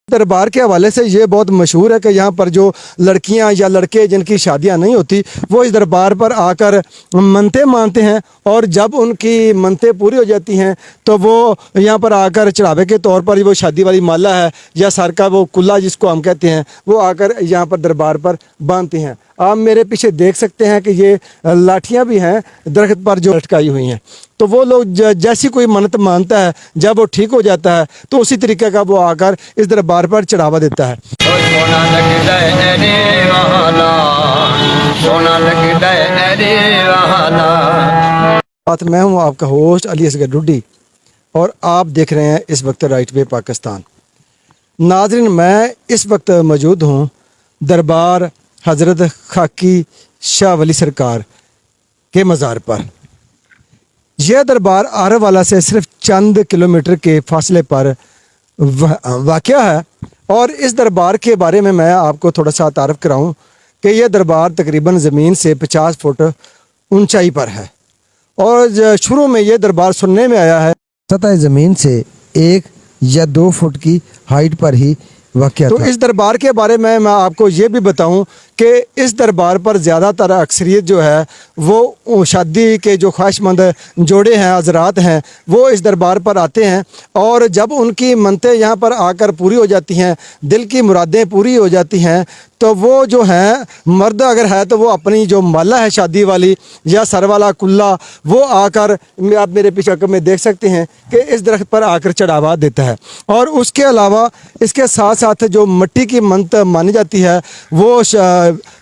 दरबार के हवाले से ये बहुत मशहूर है कि यहाँ पर जो लड़कियाँ या लड़के जिनकी शादियाँ नहीं होती वो इस दरबार पर आकर मन्नतें मानते हैं और जब उनकी मन्नतें पूरी हो जाती हैं तो वो यहाँ पर आकर चढ़ावे के तौर पर वो शादी वाली माला है या सर का वो कुल्ला जिसको हम कहते हैं वो आकर यहाँ पर दरबार पर बांधते हैं। आप मेरे पीछे देख सकते हैं कि ये लाठियाँ भी हैं दरख्त पर जो लटकाई हुई हैं। तो वो लोग जैसी कोई मन्नत मानता है जब वो ठीक हो जाता है तो उसी तरीके का वो आकर इस दरबार पर चढ़ावा देता है। साथ मैं हूँ आपका होस्ट अली असगर डुड्डी और आप देख रहे हैं इस वक्त राइट वे पाकिस्तान। नाज़रीन, मैं इस वक्त मौजूद हूँ दरबार हज़रत खाकी शाह वली सरकार के मज़ार पर। यह दरबार आरवाला से सिर्फ चंद किलोमीटर के फासले पर वाक़या है और इस दरबार के बारे में मैं आपको थोड़ा सा तारफ़ कराऊं कि यह दरबार तकरीबन ज़मीन से 50 फुट ऊंचाई पर है और शुरू में यह दरबार सुनने में आया है सतह ज़मीन से 1 या 2 फुट की हाइट पर ही वाक़या। तो इस दरबार के बारे में मैं आपको ये भी बताऊं कि इस दरबार पर ज़्यादातर अक्सरियत जो है वो शादी के जो ख्वाहिशमंद जोड़े हैं हज़रात हैं वो इस दरबार पर आते हैं और जब उनकी मन्नतें यहाँ पर आकर पूरी हो जाती हैं, दिल की मुरादें पूरी हो जाती हैं तो वो जो हैं मर्द अगर है तो वो अपनी जो माला है शादी वाली या सर वाला कुल्ला वो आकर आप मेरे पीछे में देख सकते हैं कि इस दरख्त पर आकर चढ़ावा देता है। और उसके अलावा इसके साथ साथ जो मिट्टी की मन्नत मानी जाती है वो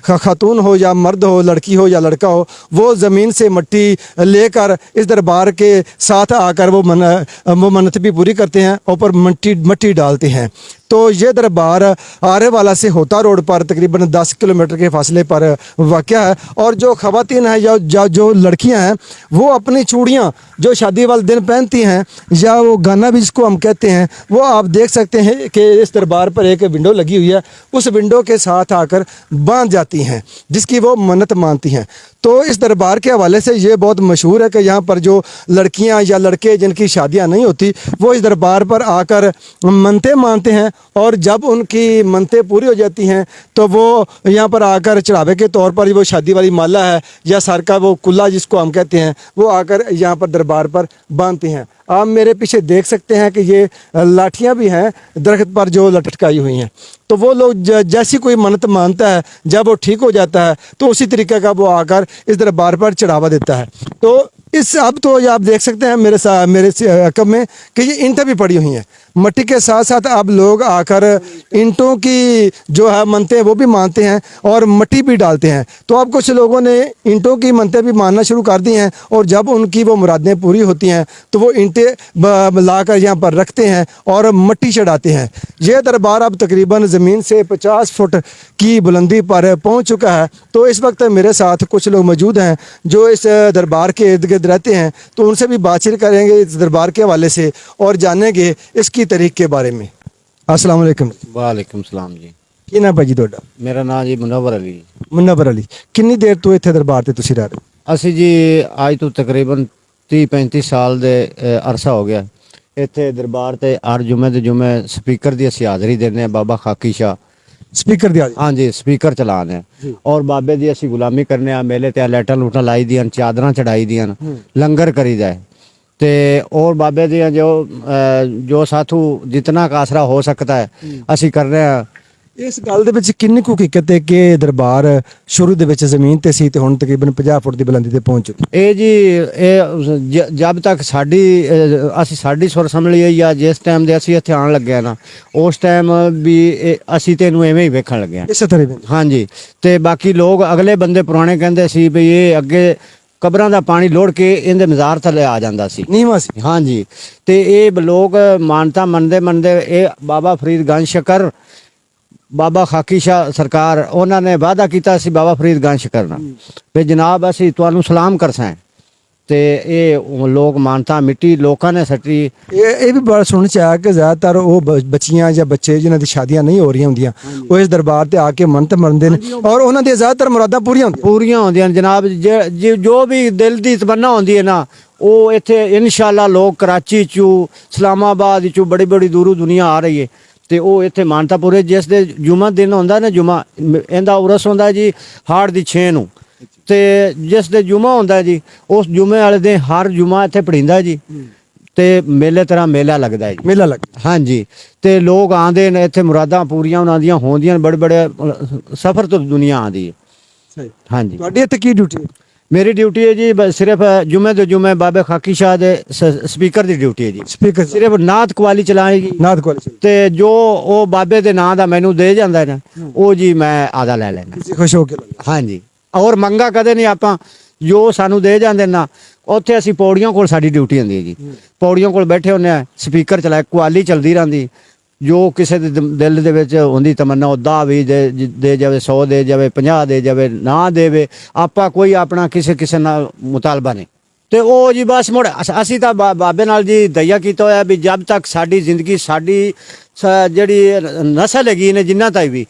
खातून हो या मर्द हो, लड़की हो या लड़का हो, वो ज़मीन से मिट्टी लेकर इस दरबार के साथ आकर वो मन्नत भी पूरी करते हैं, ऊपर मिट्टी डालते हैं। तो ये दरबार आरेवाला से होता रोड पर तकरीबन 10 किलोमीटर के फासले पर वाक़या है और जो ख़वातीन हैं या जो लड़कियां हैं वो अपनी चूड़ियां जो शादी वाले दिन पहनती हैं या वो गाना भी जिसको हम कहते हैं वो आप देख सकते हैं कि इस दरबार पर एक विंडो लगी हुई है, उस विंडो के साथ आकर बांध जाती हैं जिसकी वो मन्नत मानती हैं। तो इस दरबार के हवाले से ये बहुत मशहूर है कि यहाँ पर जो लड़कियाँ या लड़के जिनकी शादियाँ नहीं होती वो इस दरबार पर आकर मन्नतें मानते हैं और जब उनकी मन्नतें पूरी हो जाती हैं तो वो यहाँ पर आकर चढ़ावे के तौर पर वो शादी वाली माला है या सर का वो कुल्ला जिसको हम कहते हैं वो आकर यहाँ पर दरबार पर बांधते हैं। आप मेरे पीछे देख सकते हैं कि ये लाठियाँ भी हैं दरख्त पर जो लटकाई हुई हैं। तो वो लोग जैसी कोई मन्नत मानता है जब वो ठीक हो जाता है तो उसी तरीके का वो आकर इस दरबार पर चढ़ावा देता है। तो इस अब तो ये आप देख सकते हैं मेरे अकब में कि ये ईंटें भी पड़ी हुई हैं, मिट्टी के साथ साथ अब लोग आकर ईंटों की जो है मन्नतें वो भी मानते हैं और मिट्टी भी डालते हैं। तो अब कुछ लोगों ने ईंटों की मन्नतें भी मानना शुरू कर दी हैं और जब उनकी वो मुरादें पूरी होती हैं तो वो ईंटें लाकर यहाँ पर रखते हैं और मिट्टी चढ़ाते हैं। यह दरबार अब तकरीबन ज़मीन से 50 फुट की बुलंदी पर पहुँच चुका है। तो इस वक्त मेरे साथ कुछ लोग मौजूद हैं जो इस दरबार के इर्द गिर्द रहते हैं, तो उनसे भी बातचीत करेंगे इस दरबार के हवाले से और जानेंगे इसकी तारीख के बारे में। अस्सलाम वालेकुम। वालेकुम सलाम जी। की नाम भाजी ਤੁਹਾਡਾ? मेरा नाम जी मुनव्वर अली। मुनव्वर अली, कितनी देर तो इत्थे दरबार ते तुसी रह रहे हो? ਅਸੀਂ ਜੀ ਅੱਜ ਤੋਂ ਤਕਰੀਬਨ 30-35 ਸਾਲ ਦੇ ਅਰਸਾ ਹੋ ਗਿਆ ਇੱਥੇ ਦਰਬਾਰ ਤੇ ਹਰ ਜੁਮੇ ਦੇ ਜੁਮੇ ਸਪੀਕਰ ਦੀ ਅਸੀਂ ਹਾਜ਼ਰੀ ਦਿੰਦੇ ਆ ਬਾਬਾ ਖਾਕੀ ਸ਼ਾਹ स्पीकर दिया हाँ जी स्पीकर चलाने और बाबे दी ਅਸੀਂ गुलामी करने आ मेले ते लाइटां लूटां लाई दियां चादरां चढ़ाई दियां लंगर करीदा है ते और बाबे दियां जो साथू जितना का आसरा हो सकता है ਅਸੀਂ कर रहे हैं। इस गल दे विच किन्नी कुछ हकीकत है कि दरबार शुरू दे विच ज़मीन ते सी ते हुण तकरीबन 50 फुट दी बुलंदी ते पहुंच चुका? ਇਹ ਜੀ जब तक ਅਸੀਂ ਸਾਡੀ ਸੁਰ ਸੰਭਲੀ ਹੈ ਜਾਂ ਜਿਸ ਟਾਈਮ ਦੇ ਅਸੀਂ ਇੱਥੇ ਆਉਣ ਲੱਗੇ ਨਾ ਉਸ ਟਾਈਮ ਵੀ ਅਸੀਂ ਤੇ ਇਹਨੂੰ ਐਵੇਂ ਹੀ ਵੇਖਣ ਲੱਗੇ ਹਾਂ ਇਸੇ ਤਰ੍ਹਾਂ ਹਾਂਜੀ। ਤੇ ਬਾਕੀ ਲੋਕ ਅਗਲੇ ਬੰਦੇ ਪੁਰਾਣੇ ਕਹਿੰਦੇ ਸੀ ਵੀ ਇਹ ਅੱਗੇ ਕਬਰਾਂ ਦਾ ਪਾਣੀ ਲੋੜ ਕੇ ਇਹਦੇ ਮਜ਼ਾਰ ਥੱਲੇ ਆ ਜਾਂਦਾ ਸੀ ਨੀਵਾਂ ਸੀ। ਹਾਂਜੀ ਤੇ ਇਹ ਲੋਕ ਮਾਨਤਾ ਮੰਨਦੇ ਇਹ ਬਾਬਾ ਫਰੀਦ ਗੰਜ ਸ਼ਕਰ ਬਾਬਾ ਖਾਕੀ ਸ਼ਾਹ ਸਰਕਾਰ ਉਹਨਾਂ ਨੇ ਵਾਅਦਾ ਕੀਤਾ ਸੀ ਬਾਬਾ ਫਰੀਦ ਗੰਜ ਸ਼ਕਰ ਨਾਲ ਵੀ ਜਨਾਬ ਅਸੀਂ ਤੁਹਾਨੂੰ ਸਲਾਮ ਕਰਸਾਂ ਤੇ ਇਹ ਲੋਕ ਮਾਨਤਾ ਮਿੱਟੀ ਲੋਕਾਂ ਨੇ ਸੱਟੀ। ਇਹ ਵੀ ਬੜਾ ਸੁਣਨ ਚ ਆਇਆ ਕਿ ਜ਼ਿਆਦਾਤਰ ਉਹ ਬੱਚੀਆਂ ਜਾਂ ਬੱਚੇ ਜਿਨ੍ਹਾਂ ਦੀ ਸ਼ਾਦੀਆਂ ਨਹੀਂ ਹੋ ਰਹੀਆਂ ਹੁੰਦੀਆਂ ਉਹ ਇਸ ਦਰਬਾਰ ਤੇ ਆ ਕੇ ਮੰਨਤ ਮੰਨਦੇ ਨੇ ਔਰ ਉਹਨਾਂ ਦੀਆਂ ਜ਼ਿਆਦਾਤਰ ਮੁਰਾਦਾਂ ਪੂਰੀਆਂ ਹੁੰਦੀਆਂ ਜਨਾਬ। ਜੋ ਵੀ ਦਿਲ ਦੀ ਤਮੰਨਾ ਹੁੰਦੀ ਹੈ ਨਾ ਉਹ ਇੱਥੇ ਇਨਸ਼ਾਅੱਲਾ ਲੋਕ कराची ਚੋਂ इस्लामाबाद ਚੋਂ बड़ी बड़ी दूरों दुनिया आ रही है ਤੇ ਉਹ ਇੱਥੇ ਮਾਨਤਾਪੁਰੇ ਜਿਸ ਦੇ ਜੁਮਾ ਦਿਨ ਹੁੰਦਾ ਨਾ ਜੁਮਾ ਇਹਦਾ ਉਰਸ ਹੁੰਦਾ ਜੀ ਹਾੜ ਦੀ 6 ਨੂੰ ਤੇ ਜਿਸ ਦੇ ਜੁਮਾ ਹੁੰਦਾ ਜੀ ਉਸ ਜੁਮੇ ਵਾਲੇ ਦਿਨ ਹਰ ਜੁਮਾ ਇੱਥੇ ਪੜੀਂਦਾ ਜੀ ਤੇ ਮੇਲੇ ਤਰ੍ਹਾਂ ਮੇਲਾ ਲੱਗਦਾ ਹੈ ਜੀ ਮੇਲਾ ਲੱਗਦਾ ਹਾਂਜੀ ਤੇ ਲੋਕ ਆਉਂਦੇ ਨੇ ਇੱਥੇ ਮੁਰਾਦਾਂ ਪੂਰੀਆਂ ਉਹਨਾਂ ਦੀਆਂ ਹੁੰਦੀਆਂ ਬੜੇ ਬੜੇ ਸਫ਼ਰ ਤੋਂ ਦੁਨੀਆ ਆਉਂਦੀ ਹੈ ਸਹੀ ਹਾਂਜੀ ਤੁਹਾਡੀ ਇੱਥੇ ਕੀ ਡਿਊਟੀ ਹੈ ਮੇਰੀ ਡਿਊਟੀ ਹੈ ਜੀ ਸਿਰਫ ਜੁਮੇ ਦੇ ਜੁਮੇ ਬਾਬੇ ਖਾਕੀ ਸ਼ਾਹ ਦੇ ਸਪੀਕਰ ਦੀ ਡਿਊਟੀ ਹੈ ਜੀ ਸਪੀਕਰ ਸਿਰਫ ਨਾਤ ਕਵਾਲੀ ਚਲਾਏਗੀ ਨਾਦ ਕੋਲ ਤੇ ਜੋ ਉਹ ਬਾਬੇ ਦੇ ਨਾਂ ਦਾ ਮੈਨੂੰ ਦੇ ਜਾਂਦਾ ਹੈ ਨਾ ਉਹ ਜੀ ਮੈਂ ਆਦਾ ਲੈ ਲੈਣਾ ਤੁਸੀਂ ਖੁਸ਼ ਹੋ ਕੇ ਲਓ। ਹਾਂਜੀ ਔਰ ਮੰਗਾ ਕਦੇ ਨਹੀਂ ਆਪਾਂ ਜੋ ਸਾਨੂੰ ਦੇ ਜਾਂਦੇ ਨਾ ਉੱਥੇ ਅਸੀਂ ਪੌੜੀਆਂ ਕੋਲ ਸਾਡੀ ਡਿਊਟੀ ਹੁੰਦੀ ਹੈ ਜੀ ਪੌੜੀਆਂ ਕੋਲ ਬੈਠੇ ਹੁੰਦੇ ਆ ਸਪੀਕਰ ਚਲਾਏ ਕਵਾਲੀ ਚਲਦੀ ਰਹਿੰਦੀ ਜੋ ਕਿਸੇ ਦੇ ਦਿਲ ਦੇ ਵਿੱਚ ਹੁੰਦੀ ਤਮੰਨਾ ਉਹ 10 ਵੀ ਦੇ ਜਾਵੇ 100 ਦੇ ਜਾਵੇ 50 ਦੇ ਜਾਵੇ ਨਾ ਦੇਵੇ ਆਪਾਂ ਕੋਈ ਆਪਣਾ ਕਿਸੇ ਨਾਲ ਮੁਤਾਲਬਾ ਨਹੀਂ ਤੇ ਉਹ ਜੀ ਬਸ ਮੁੜ ਅਸੀਂ ਤਾਂ ਬਾਬੇ ਨਾਲ ਜੀ ਦਇਆ ਕੀਤਾ ਹੋਇਆ ਵੀ ਜਦ ਤੱਕ ਸਾਡੀ ਜ਼ਿੰਦਗੀ ਸਾਡੀ ਜਿਹੜੀ ਨਸਲ ਹੈਗੀ ਨੇ ਜਿੰਨਾ ਤਾਈ ਵੀ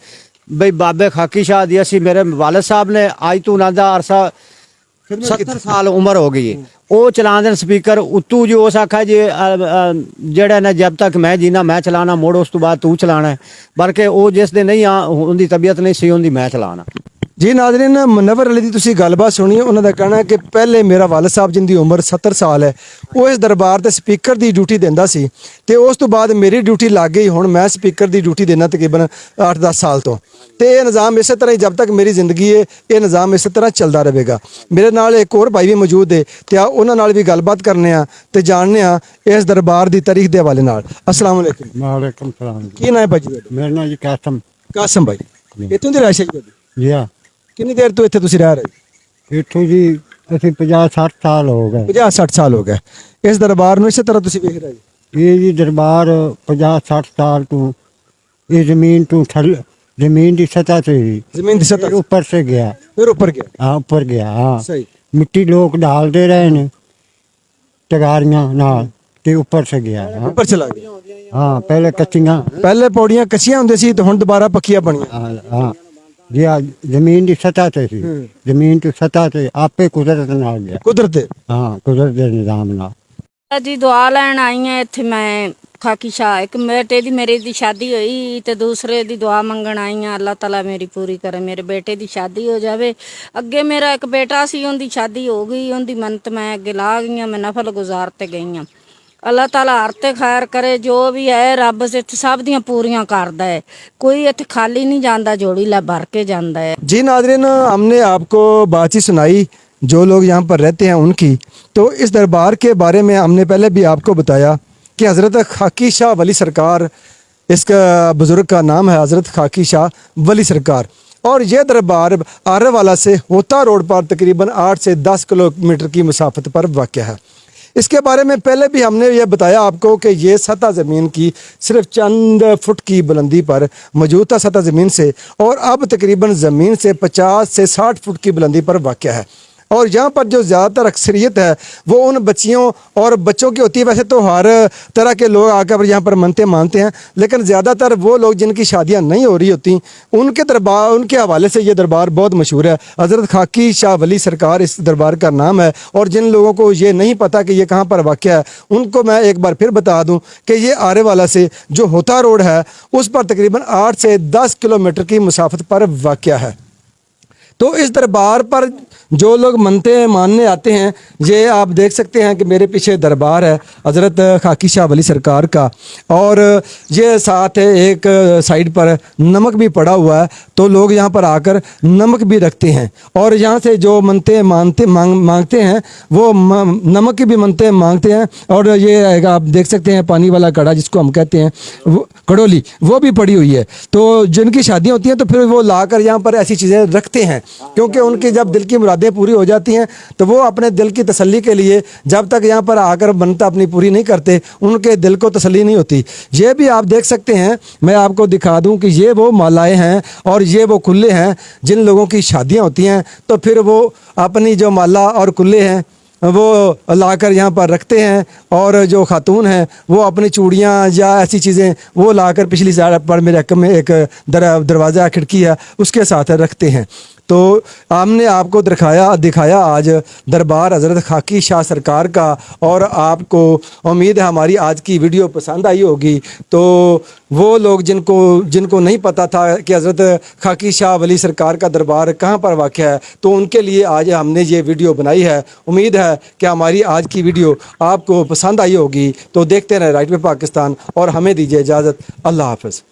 ਬਈ ਬਾਬੇ ਖਾਕੀ ਸ਼ਾਹ ਦੀ ਅਸੀਂ ਮੇਰੇ ਵਾਲਦ ਸਾਹਿਬ ਨੇ ਅੱਜ ਤੋਂ ਉਹਨਾਂ ਦਾ ਅਰਸਾ 70 ਸਾਲ ਉਮਰ ਹੋ ਗਈ ਹੈ ਉਹ ਚਲਾਉਂਦੇ ਨੇ ਸਪੀਕਰ ਉਤੂ ਜੋ ਉਸ ਆਖਾ ਜੀ ਜਿਹੜਾ ਨਾ ਜਦ ਤੱਕ ਮੈਂ ਜੀਣਾ ਮੈਂ ਚਲਾਣਾ ਮੋੜ ਉਸ ਤੋਂ ਬਾਅਦ ਤੂੰ ਚਲਾਣਾ ਹੈ ਬਲਕਿ ਉਹ ਜਿਸ ਦੇ ਨਹੀਂ ਆ ਉਹਦੀ ਤਬੀਅਤ ਨਹੀਂ ਸੀ ਉਹਦੀ ਮੈਂ ਚਲਾਣਾ ਜੀ ਨਾਜ਼ਰੀਨ ਮੁਨੱਵਰ ਅਲੀ ਦੀ ਤੁਸੀਂ ਗੱਲਬਾਤ ਸੁਣੀ ਉਹਨਾਂ ਦਾ ਕਹਿਣਾ ਹੈ ਕਿ ਪਹਿਲੇ ਮੇਰਾ ਵਾਲਦ ਸਾਹਿਬ ਜਿੰਦੀ ਉਮਰ 70 ਸਾਲ ਹੈ ਉਹ ਇਸ ਦਰਬਾਰ ਤੇ ਸਪੀਕਰ ਦੀ ਡਿਊਟੀ ਦਿੰਦਾ ਸੀ ਤੇ ਉਸ ਤੋਂ ਬਾਅਦ ਮੇਰੀ ਡਿਊਟੀ ਲੱਗ ਗਈ ਹੁਣ ਮੈਂ ਸਪੀਕਰ ਦੀ ਡਿਊਟੀ ਦੇਣਾ ਤਕਰੀਬਨ 8-10 ਸਾਲ ਤੋਂ ਤੇ ਇਹ ਨਿਜ਼ਾਮ ਇਸੇ ਤਰ੍ਹਾਂ ਹੀ ਜਦ ਤੱਕ ਮੇਰੀ ਜ਼ਿੰਦਗੀ ਹੈ ਇਹ ਨਿਜ਼ਾਮ ਇਸੇ ਤਰ੍ਹਾਂ ਚੱਲਦਾ ਰਹੇਗਾ ਮੇਰੇ ਨਾਲ ਇੱਕ ਹੋਰ ਭਾਈ ਵੀ ਮੌਜੂਦ ਹੈ ਤੇ ਆ ਉਹਨਾਂ ਨਾਲ ਵੀ ਗੱਲਬਾਤ ਕਰਨੇ ਆ ਤੇ ਜਾਣਨੇ ਆ ਇਸ ਦਰਬਾਰ ਦੀ ਤਾਰੀਖ ਦੇ ਹਵਾਲੇ ਨਾਲ ਅਸਲਾਮ ਵਾਲੇਕੁਮ ਵਾਲੇਕੁਮ ਸਲਾਮ ਕੀ ਨਾਮ ਹੈ ਭਾਜੀ ਤੁਹਾਡਾ ਮੇਰਾ ਨਾਮ ਜੀ ਕਾਸਮ ਭਾਈ ਇੱਥੋਂ ਦੀ ਰਾਸ਼ਾ ਜੀ ਤੁਹਾਡੀ ਜੀ ਹਾਂ ਕਿੰਨੀ ਦੇਰ ਤੋਂ ਇੱਥੇ ਤੁਸੀਂ ਰਹਿ ਰਹੇ ਇੱਥੋਂ ਜੀ ਅਸੀਂ 50-60 ਸਾਲ ਹੋ ਗਏ 50-60 ਸਾਲ ਹੋ ਗਏ ਇਸ ਦਰਬਾਰ ਨੂੰ ਇਸੇ ਤਰ੍ਹਾਂ ਤੁਸੀਂ ਵੇਖ ਰਹੇ ਜੀ ਇਹ ਜੀ ਦਰਬਾਰ 50-60 ਸਾਲ ਤੋਂ ਇਹ ਜ਼ਮੀਨ ਤੋਂ ਜ਼ਮੀਨ ਦੀ ਸतह से ही ਜ਼ਮੀਨ ਦੀ ਸਤਹ ऊपर से गया ਫਿਰ ਉੱਪਰ ਗਿਆ हाँ ऊपर गया हाँ ਸਹੀ मिट्टी लोग डालते रहे ने टगारियां नाल ते ऊपर से गया हाँ ਉੱਪਰ ਚਲਾ ਗਿਆ हाँ पहले कच्चियां ਪਹਿਲੇ ਪੌੜੀਆਂ ਕੱਚੀਆਂ ਹੁੰਦੀਆਂ ਸੀ ਤੇ ਹੁਣ ਦੁਬਾਰਾ ਪੱਕੀਆਂ ਬਣੀਆਂ हाँ हाँ जी हाँ जमीन की सतह से सी जमीन की सतह से आपे कुदरत नाल गया ਕੁਦਰਤ हाँ कुदरत के निजाम नाल ਜੀ ਦੁਆ ਲੈਣ ਆਈ ਹਾਂ ਇੱਥੇ ਮੈਂ ਖਾਕੀ ਸ਼ਾਹ ਇੱਕ ਬੇਟੇ ਦੀ ਮੇਰੇ ਦੀ ਸ਼ਾਦੀ ਹੋਈ ਤੇ ਦੂਸਰੇ ਦੀ ਦੁਆ ਮੰਗਣ ਆਈ ਹਾਂ ਅੱਲਾਹ ਤਾਲਾ ਮੇਰੀ ਪੂਰੀ ਕਰੇ ਮੇਰੇ ਬੇਟੇ ਦੀ ਸ਼ਾਦੀ ਹੋ ਜਾਵੇ ਅੱਗੇ ਮੇਰਾ ਇੱਕ ਬੇਟਾ ਸੀ ਉਹਦੀ ਸ਼ਾਦੀ ਹੋ ਗਈ ਉਹਦੀ ਮੰਨਤ ਮੈਂ ਅੱਗੇ ਲਾ ਗਈ ਹਾਂ ਮੈਂ ਨਫਲ ਗੁਜ਼ਾਰ ਤੇ ਗਈ ਹਾਂ ਅੱਲਾਹ ਤਾਲਾ ਹਰ ਤੇ ਖੈਰ करे जो भी है रब ਇੱਥੇ ਸਭ ਦੀਆਂ ਪੂਰੀਆਂ ਕਰਦਾ है कोई ਇੱਥੇ खाली नहीं जाता जोड़ी ला भर के जाता है जी नाजरीन हमने आपको बातचीत सुनाई जो लोग यहाँ पर रहते हैं उनकी तो इस दरबार के बारे में हमने पहले भी आपको बताया कि हज़रत खाकी शाह वली सरकार इसका बुज़ुर्ग का नाम है हज़रत खाकी शाह वली सरकार और ये दरबार आरेवाला से होता रोड पर तकरीबन 8 से 10 किलोमीटर की मुसाफत पर वाक़ है इसके बारे में पहले भी हमने ये बताया आपको कि ये सतह ज़मीन की सिर्फ चंद फुट की बुलंदी पर मौजूद था सतह ज़मीन से और अब तकरीबन ज़मीन से 50 से 60 फुट की बुलंदी पर वाक़ है और यहाँ पर जो ज़्यादातर अक्सरियत है वो उन बच्चियों और बच्चों की होती है वैसे तो हर तरह के लोग आकर यहाँ पर मनते मानते हैं लेकिन ज़्यादातर वो लोग जिनकी शादियाँ नहीं हो रही होती उनके दरबार उनके हवाले से ये दरबार बहुत मशहूर है हज़रत खाकी शाह वली सरकार इस दरबार का नाम है और जिन लोगों को ये नहीं पता कि ये कहाँ पर वाक़ है उनको मैं एक बार फिर बता दूँ कि ये आरेवाला से जो होता रोड है उस पर तकरीबन 8 से 10 किलोमीटर की मुसाफत पर वाक़ है तो इस दरबार पर जो लोग मनते मानने आते हैं ये आप देख सकते हैं कि मेरे पीछे दरबार है हज़रत खाकी शाह वली सरकार का और ये साथ है एक साइड पर नमक भी पड़ा हुआ है तो लोग यहाँ पर आकर नमक भी रखते हैं और यहाँ से जो मनते मांगते हैं वो नमक की भी मनते मांगते हैं और ये आप देख सकते हैं पानी वाला कड़ा जिसको हम कहते हैं वो कड़ोली वो भी पड़ी हुई है तो जिनकी शादियाँ होती हैं तो फिर वो लाकर यहाँ पर ऐसी चीज़ें रखते हैं क्योंकि उनकी जब दिल की मुरादें पूरी हो जाती हैं तो वो अपने दिल की तसल्ली के लिए जब तक यहाँ पर आकर बनता अपनी पूरी नहीं करते उनके दिल को तसल्ली नहीं होती ये भी आप देख सकते हैं मैं आपको दिखा दूँ कि ये वो मालाएँ हैं और ये वो कुल्ले हैं जिन लोगों की शादियाँ होती हैं तो फिर वो अपनी जो माला और कुल्ले हैं वो लाकर यहाँ पर रखते हैं और जो खातून हैं वो अपनी चूड़ियाँ या ऐसी चीज़ें वो लाकर पिछली साइड पर मेरे हक में एक दरवाज़ा खिड़की है उसके साथ रखते हैं تو ہم نے آپ کو دکھایا آج دربار حضرت خاکی شاہ سرکار کا، اور آپ کو امید ہے ہماری آج کی ویڈیو پسند آئی ہوگی۔ تو وہ لوگ جن کو نہیں پتہ تھا کہ حضرت خاکی شاہ ولی سرکار کا دربار کہاں پر واقع ہے، تو ان کے لیے آج ہم نے یہ ویڈیو بنائی ہے۔ امید ہے کہ ہماری آج کی ویڈیو آپ کو پسند آئی ہوگی۔ تو دیکھتے رہیں رائٹ وے پاکستان، اور ہمیں دیجیے اجازت۔ اللہ حافظ۔